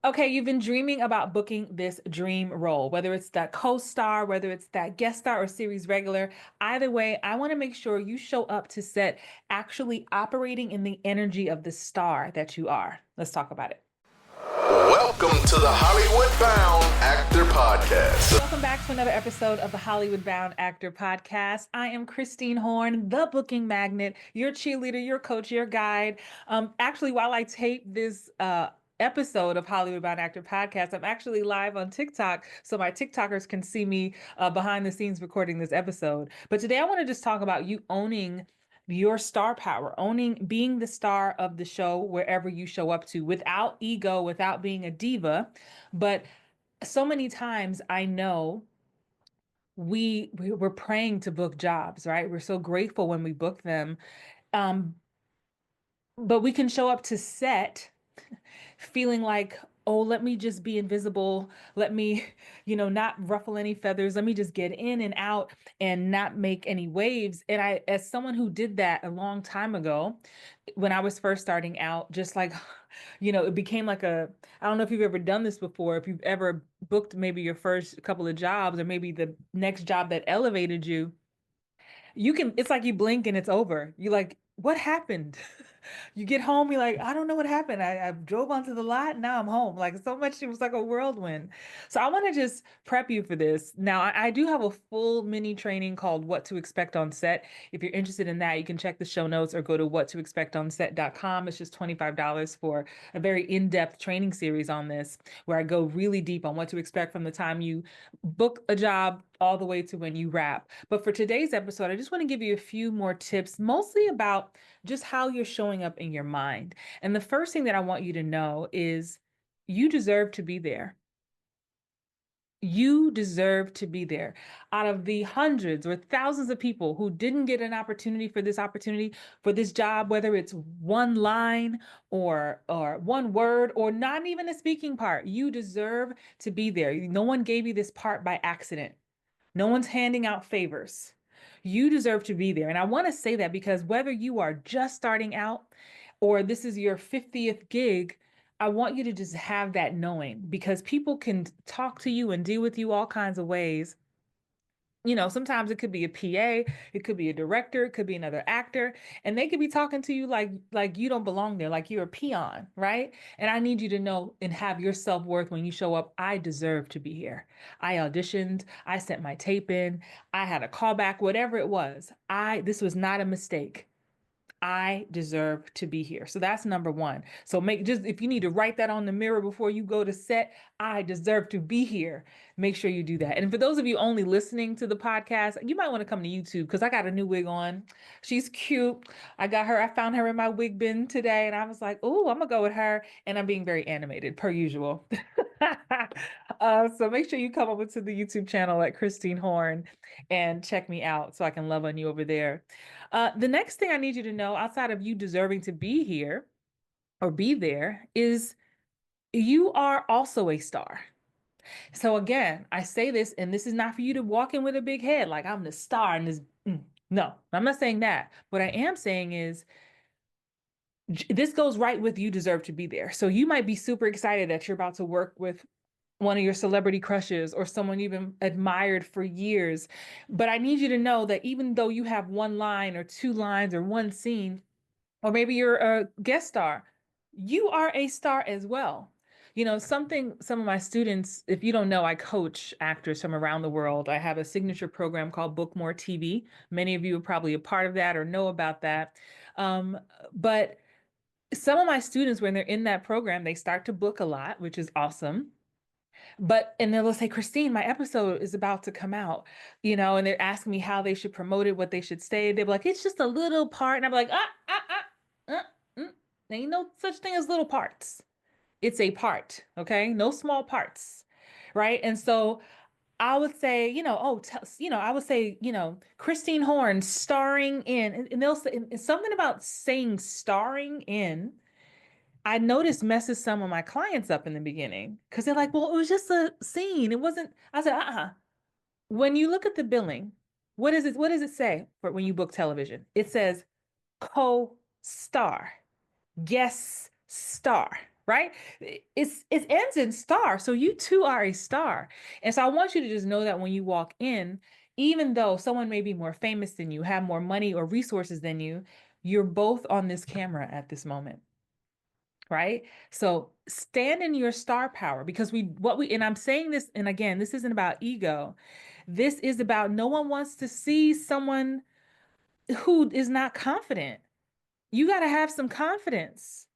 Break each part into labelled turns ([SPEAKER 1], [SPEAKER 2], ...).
[SPEAKER 1] Okay, you've been dreaming about booking this dream role, whether it's that co-star, whether it's that guest star or series regular. Either way, I want to make sure you show up to set actually operating in the energy of the star that you are. Let's talk about it.
[SPEAKER 2] Welcome to the Hollywood Bound Actor Podcast.
[SPEAKER 1] Welcome back to another episode of the Hollywood Bound Actor Podcast. I am Christine Horn, the booking magnet, your cheerleader, your coach, your guide. Actually, while I tape this episode of Hollywood Bound Actor Podcast, I'm actually live on TikTok, so my TikTokers can see me behind the scenes recording this episode. But today I want to just talk about you owning your star power, owning being the star of the show wherever you show up to, without ego, without being a diva, but so many times I know we're praying to book jobs, right? We're so grateful when we book them. Um, but we can show up to set feeling like, oh, let me just be invisible. Let me, not ruffle any feathers. Let me just get in and out and not make any waves. And I, as someone who did that a long time ago, when I was first starting out, just like, it became like I don't know if you've ever done this before, if you've ever booked maybe your first couple of jobs or maybe the next job that elevated you, it's like you blink and it's over. You like, what happened? You get home, you're like, I don't know what happened. I drove onto the lot, now I'm home. Like so much, it was like a whirlwind. So I want to just prep you for this. Now, I do have a full mini training called What to Expect on Set. If you're interested in that, you can check the show notes or go to whattoexpectonset.com. It's just $25 for a very in-depth training series on this, where I go really deep on what to expect from the time you book a job all the way to when you wrap. But for today's episode, I just want to give you a few more tips, mostly about just how you're showing up in your mind. And the first thing that I want you to know is you deserve to be there. You deserve to be there. Out of the hundreds or thousands of people who didn't get an opportunity for this job, whether it's one line or one word or not even a speaking part, you deserve to be there. No one gave you this part by accident. No one's handing out favors. You deserve to be there. And I want to say that because whether you are just starting out or this is your 50th gig, I want you to just have that knowing, because people can talk to you and deal with you all kinds of ways. Sometimes it could be a PA, it could be a director, it could be another actor, and they could be talking to you like you don't belong there, like you're a peon, right? And I need you to know and have your self-worth when you show up. I deserve to be here. I auditioned, I sent my tape in, I had a callback, whatever it was. This was not a mistake. I deserve to be here. So that's number one. So if you need to write that on the mirror before you go to set, I deserve to be here. Make sure you do that. And for those of you only listening to the podcast, you might want to come to YouTube because I got a new wig on. She's cute. I found her in my wig bin today and I was like, oh, I'm gonna go with her. And I'm being very animated per usual. So make sure you come over to the YouTube channel at Christine Horn and check me out so I can love on you over there. The next thing I need you to know, outside of you deserving to be here or be there, is you are also a star. So again, I say this, and this is not for you to walk in with a big head like I'm the star and this. No, I'm not saying that. What I am saying is this goes right with you deserve to be there. So you might be super excited that you're about to work with one of your celebrity crushes or someone you've been admired for years. But I need you to know that even though you have one line or two lines or one scene, or maybe you're a guest star, you are a star as well. Some of my students, if you don't know, I coach actors from around the world. I have a signature program called Book More TV. Many of you are probably a part of that or know about that. But some of my students, when they're in that program, they start to book a lot, which is awesome. And they'll say, Christine, my episode is about to come out, and they're asking me how they should promote it, what they should say. They're like, it's just a little part. And I'm like, uh, ain't no such thing as little parts. It's a part, okay? No small parts, right? And so I would say, I would say, Christine Horn starring in, and they'll say and something about saying starring in. I noticed messes some of my clients up in the beginning because they're like, well, it was just a scene. It wasn't. I said, When you look at the billing, what does it say for when you book television? It says co-star, guest star, right? It ends in star. So you too are a star. And so I want you to just know that when you walk in, even though someone may be more famous than you, have more money or resources than you, you're both on this camera at this moment. Right? So stand in your star power because and I'm saying this, and again, this isn't about ego. This is about no one wants to see someone who is not confident. You got to have some confidence.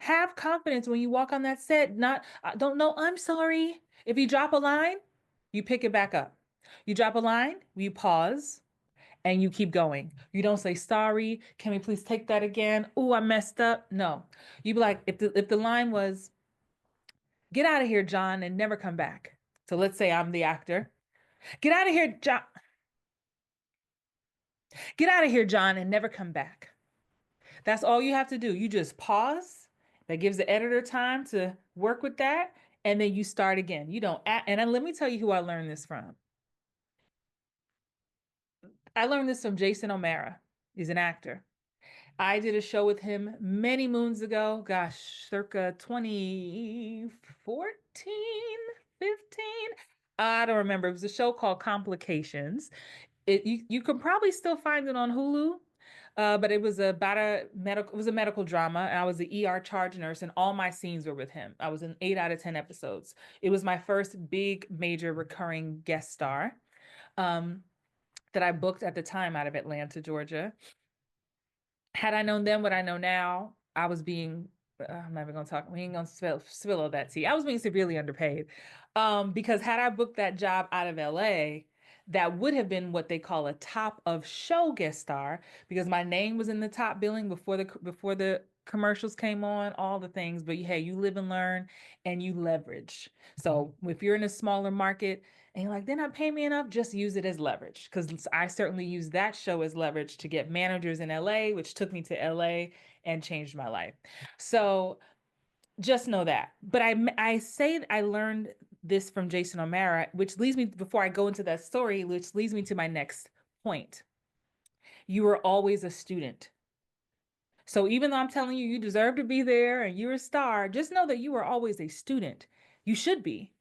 [SPEAKER 1] Have confidence when you walk on that set. Not, I don't know, I'm sorry. If you drop a line, you pick it back up. You drop a line, you pause, and you keep going. You don't say, sorry, can we please take that again? Oh, I messed up. No. You be like, if the line was, get out of here, John, and never come back. So let's say I'm the actor. Get out of here, John. Get out of here, John, and never come back. That's all you have to do. You just pause. That gives the editor time to work with that. And then you start again. You don't act. And then let me tell you who I learned this from. I learned this from Jason O'Mara. He's an actor. I did a show with him many moons ago. Gosh, circa 2014, 15. I don't remember. It was a show called Complications. You can probably still find it on Hulu. But it was about a medical drama, and I was the ER charge nurse, and all my scenes were with him. I was in 8 out of 10 episodes. It was my first big major recurring guest star um, that I booked at the time out of Atlanta, Georgia. Had I known then what I know now, I was being, I'm not even gonna talk, we ain't gonna spill all that tea. I was being severely underpaid. Because had I booked that job out of LA, that would have been what they call a top of show guest star, because my name was in the top billing before the commercials came on, all the things. But hey, you live and learn and you leverage. So if you're in a smaller market, and you're like, they're not paying me enough, just use it as leverage. Because I certainly used that show as leverage to get managers in LA, which took me to LA and changed my life. So just know that. But I say I learned this from Jason O'Mara, which leads me, before I go into that story, which leads me to my next point. You were always a student. So even though I'm telling you, you deserve to be there and you're a star, just know that you were always a student. You should be.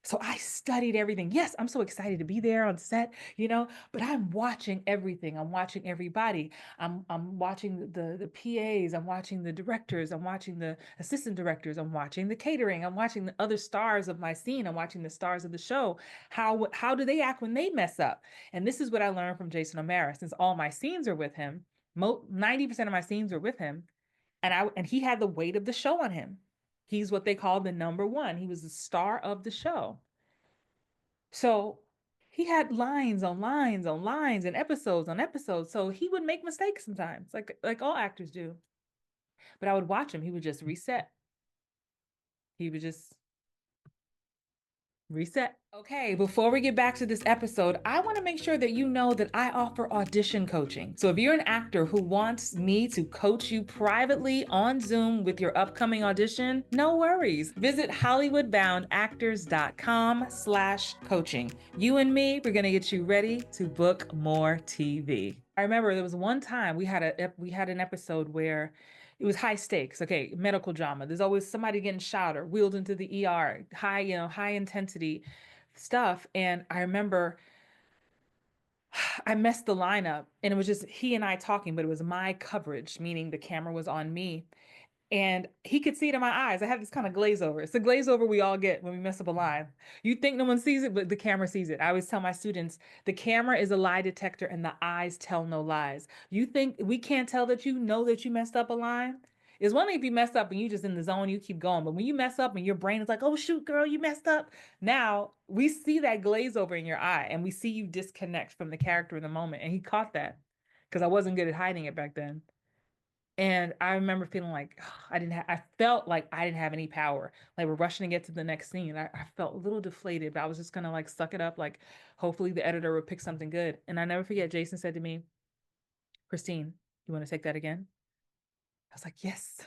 [SPEAKER 1] So I studied everything. Yes, I'm so excited to be there on set, but I'm watching everything. I'm watching everybody. I'm watching the PAs, I'm watching the directors, I'm watching the assistant directors, I'm watching the catering, I'm watching the other stars of my scene, I'm watching the stars of the show. How do they act when they mess up? And this is what I learned from Jason O'Mara, since all my scenes are with him. 90% of my scenes are with him, and he had the weight of the show on him. He's what they call the number one. He was the star of the show. So he had lines on lines on lines and episodes on episodes. So he would make mistakes sometimes, like all actors do. But I would watch him. He would just reset. He would just reset. Okay, before we get back to this episode, I want to make sure that you know that I offer audition coaching. So if you're an actor who wants me to coach you privately on Zoom with your upcoming audition, no worries. Visit hollywoodboundactors.com/coaching. You and me, we're going to get you ready to book more TV. I remember there was one time we had an episode where it was high stakes. Okay, medical drama. There's always somebody getting shot or wheeled into the ER, high intensity stuff. And I remember I messed the lineup, and it was just he and I talking, but it was my coverage, meaning the camera was on me. And he could see it in my eyes. I have this kind of glaze over. It's the glaze over we all get when we mess up a line. You think no one sees it, but the camera sees it. I always tell my students, the camera is a lie detector and the eyes tell no lies. You think we can't tell that you know that you messed up a line? It's one thing if you mess up and you just in the zone, you keep going. But when you mess up and your brain is like, oh, shoot, girl, you messed up. Now we see that glaze over in your eye and we see you disconnect from the character in the moment. And he caught that because I wasn't good at hiding it back then. And I remember feeling like I felt like I didn't have any power. Like we're rushing to get to the next scene. I felt a little deflated, but I was just gonna like suck it up. Like hopefully the editor would pick something good. And I never forget, Jason said to me, Christine, you want to take that again? I was like, yes,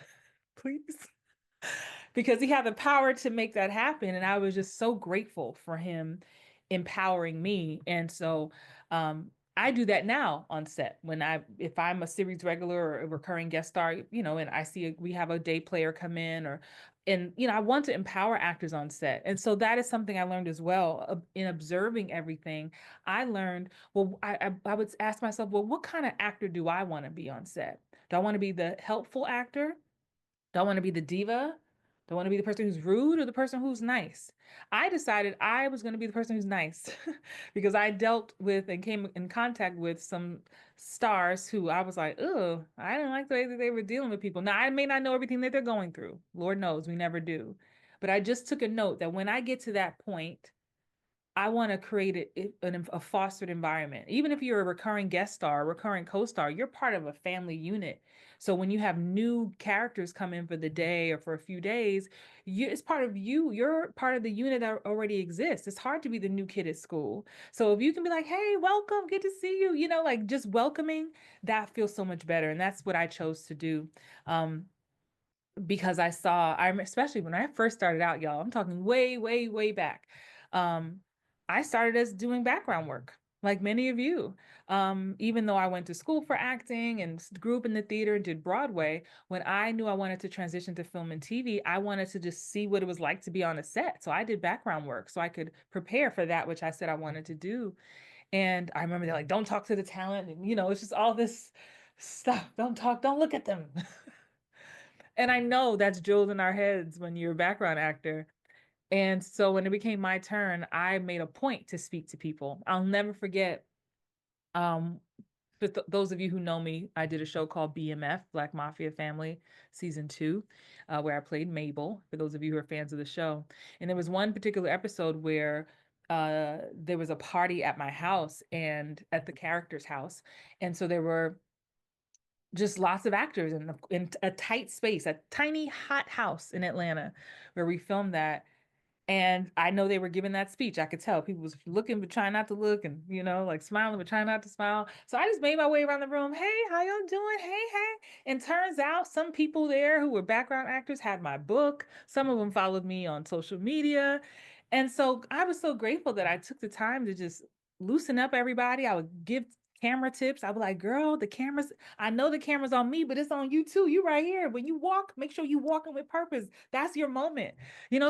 [SPEAKER 1] please. Because he had the power to make that happen. And I was just so grateful for him empowering me. And so I do that now on set when if I'm a series regular or a recurring guest star, and I see we have a day player come in, and I want to empower actors on set. And so that is something I learned as well in observing everything. I learned, well, I would ask myself, well, what kind of actor do I want to be on set? Do I want to be the helpful actor? Do I want to be the diva? Do I want to be the person who's rude or the person who's nice? I decided I was going to be the person who's nice because I dealt with and came in contact with some stars who I was like, oh, I didn't like the way that they were dealing with people. Now, I may not know everything that they're going through. Lord knows we never do. But I just took a note that when I get to that point, I want to create a fostered environment. Even if you're a recurring guest star, a recurring co-star, you're part of a family unit. So when you have new characters come in for the day or for a few days, it's part of you. You're part of the unit that already exists. It's hard to be the new kid at school. So if you can be like, hey, welcome, good to see you, like just welcoming, that feels so much better. And that's what I chose to do. Because I'm especially when I first started out, y'all, I'm talking way, way, way back. Um, I started as doing background work, like many of you. Even though I went to school for acting and grew up in the theater and did Broadway, when I knew I wanted to transition to film and TV, I wanted to just see what it was like to be on a set. So I did background work so I could prepare for that, which I said I wanted to do. And I remember they're like, don't talk to the talent. And, it's just all this stuff. Don't talk, don't look at them. And I know that's drilled in our heads when you're a background actor. And so when it became my turn, I made a point to speak to people. I'll never forget, um, for those of you who know me, I did a show called BMF, Black Mafia Family, season 2, where I played Mabel, for those of you who are fans of the show. And there was one particular episode where there was a party at my house and at the character's house. And so there were just lots of actors in a tight space, a tiny hot house in Atlanta where we filmed that. And I know they were giving that speech. I could tell people was looking but trying not to look, and like smiling but trying not to smile. So I just made my way around the room. Hey, how y'all doing? Hey, hey. And turns out some people there who were background actors had my book. Some of them followed me on social media. And so I was so grateful that I took the time to just loosen up everybody. I would give camera tips. I was like, girl, I know the camera's on me, but it's on you too. You right here. When you walk, make sure you walking with purpose. That's your moment.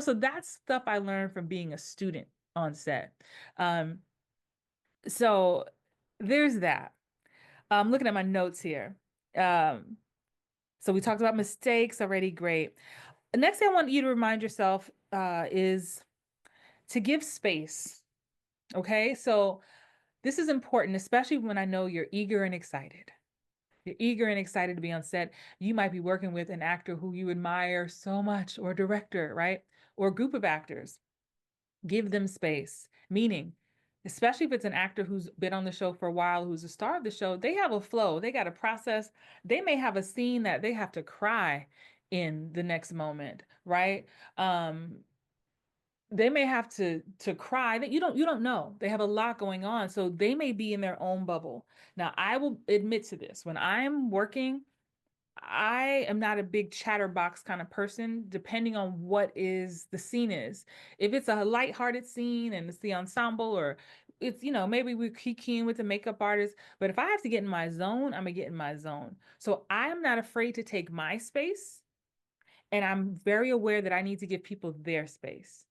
[SPEAKER 1] So that's stuff I learned from being a student on set. Um, so there's that. I'm looking at my notes here. So we talked about mistakes already. Great. The next thing I want you to remind yourself is to give space. Okay. So this is important, especially when I know you're eager and excited. You're eager and excited to be on set. You might be working with an actor who you admire so much, or a director, right? Or a group of actors. Give them space. Meaning, especially if it's an actor who's been on the show for a while, who's a star of the show, they have a flow. They got a process. They may have a scene that they have to cry in the next moment, right? They may have to cry that you don't know. They have a lot going on, so they may be in their own bubble. Now, I will admit to this. When I'm working, I am not a big chatterbox kind of person, depending on what is the scene is. If it's a lighthearted scene and it's the ensemble, or it's, maybe we're keying with the makeup artist, but if I have to get in my zone, I'm gonna get in my zone. So I'm not afraid to take my space, and I'm very aware that I need to give people their space,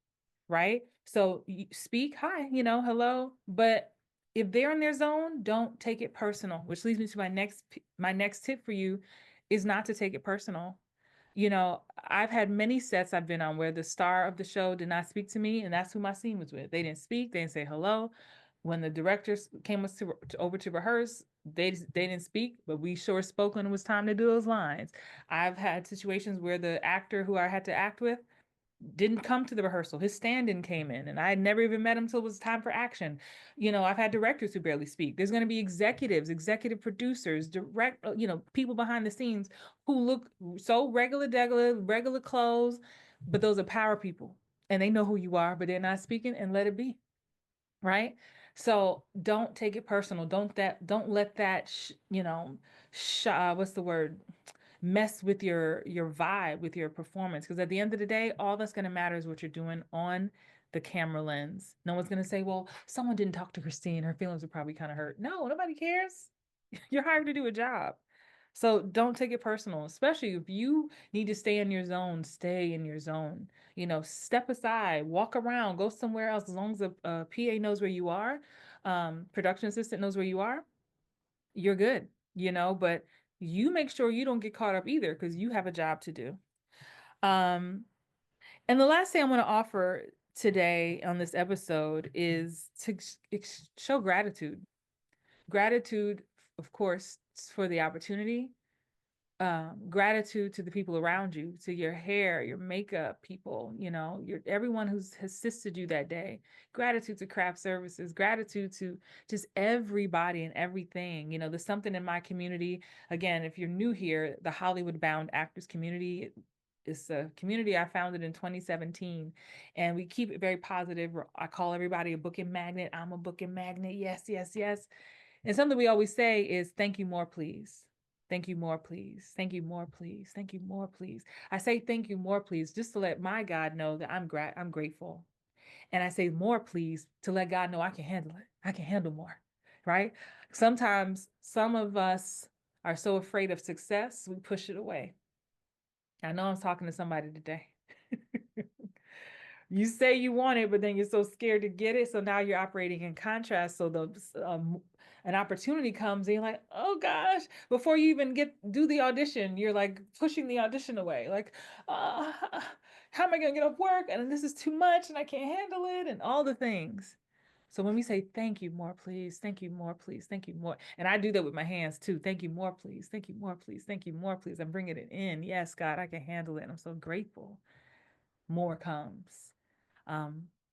[SPEAKER 1] right? So you speak, hi, hello, but if they're in their zone, don't take it personal, which leads me to my next tip for you is not to take it personal. I've had many sets I've been on where the star of the show did not speak to me, and that's who my scene was with. They didn't speak, they didn't say hello. When the directors came over to rehearse, they didn't speak, but we sure spoke when it was time to do those lines. I've had situations where the actor who I had to act with didn't come to the rehearsal. His stand-in came in, and I had never even met him till it was time for action. I've had directors who barely speak. There's going to be executives, executive producers, people behind the scenes who look so regular clothes, but those are power people, and they know who you are, but they're not speaking, and let it be, right? So don't take it personal. Don't let that what's the word, mess with your vibe, with your performance, because at the end of the day, all that's going to matter is what you're doing on the camera lens. No one's going to say, well, someone didn't talk to Christine. Her feelings are probably kind of hurt. No, nobody cares. You're hired to do a job. So don't take it personal, especially if you need to stay in your zone, stay in your zone. Step aside, walk around, go somewhere else. As long as a PA knows where you are, production assistant knows where you are, you're good, but you make sure you don't get caught up either because you have a job to do. And the last thing I want to offer today on this episode is to show gratitude. Gratitude, of course, for the opportunity, gratitude to the people around you, to your hair, your makeup people, everyone who's assisted you that day. Gratitude to craft services, gratitude to just everybody and everything. There's something in my community. Again, if you're new here, the Hollywood Bound Actors community is a community I founded in 2017, and we keep it very positive. I call everybody a booking magnet. I'm a booking magnet. Yes, yes, yes. And something we always say is thank you more, please. Thank you more, please. Thank you more, please. Thank you more, please. I say thank you more, please, just to let my God know that I'm grateful. And I say more, please, to let God know I can handle it. I can handle more, right? Sometimes some of us are so afraid of success, we push it away. I know I'm talking to somebody today. You say you want it, but then you're so scared to get it. So now you're operating in contrast. So an opportunity comes and you're like, oh gosh, before you even do the audition, you're like pushing the audition away. Like, how am I going to get off work? And this is too much and I can't handle it and all the things. So when we say, thank you more, please, thank you more, please, thank you more. And I do that with my hands too. Thank you more, please. Thank you more, please. Thank you more, please. I'm bringing it in. Yes, God, I can handle it. I'm so grateful. More comes.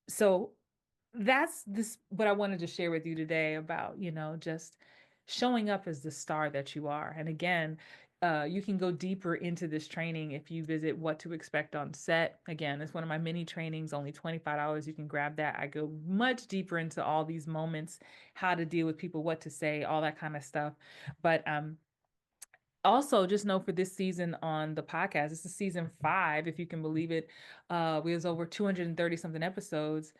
[SPEAKER 1] So that's what I wanted to share with you today about, just showing up as the star that you are. And again, you can go deeper into this training if you visit What to Expect on Set. Again, it's one of my mini trainings, only $25. You can grab that. I go much deeper into all these moments, how to deal with people, what to say, all that kind of stuff. But also, just know for this season on the podcast, this is season 5, if you can believe it. We was over 230 something episodes.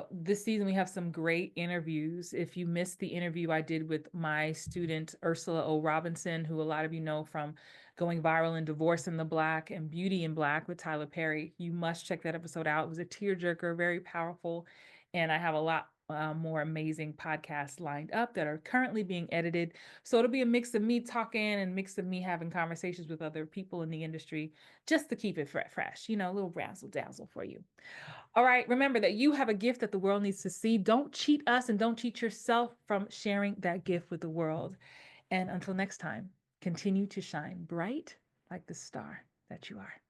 [SPEAKER 1] This season, we have some great interviews. If you missed the interview I did with my student, Ursula O. Robinson, who a lot of you know from going viral in Divorce in the Black and Beauty in Black with Tyler Perry, you must check that episode out. It was a tearjerker, very powerful. And I have a lot more amazing podcasts lined up that are currently being edited. So it'll be a mix of me talking and mix of me having conversations with other people in the industry just to keep it fresh, a little razzle dazzle for you. All right. Remember that you have a gift that the world needs to see. Don't cheat us and don't cheat yourself from sharing that gift with the world. And until next time, continue to shine bright like the star that you are.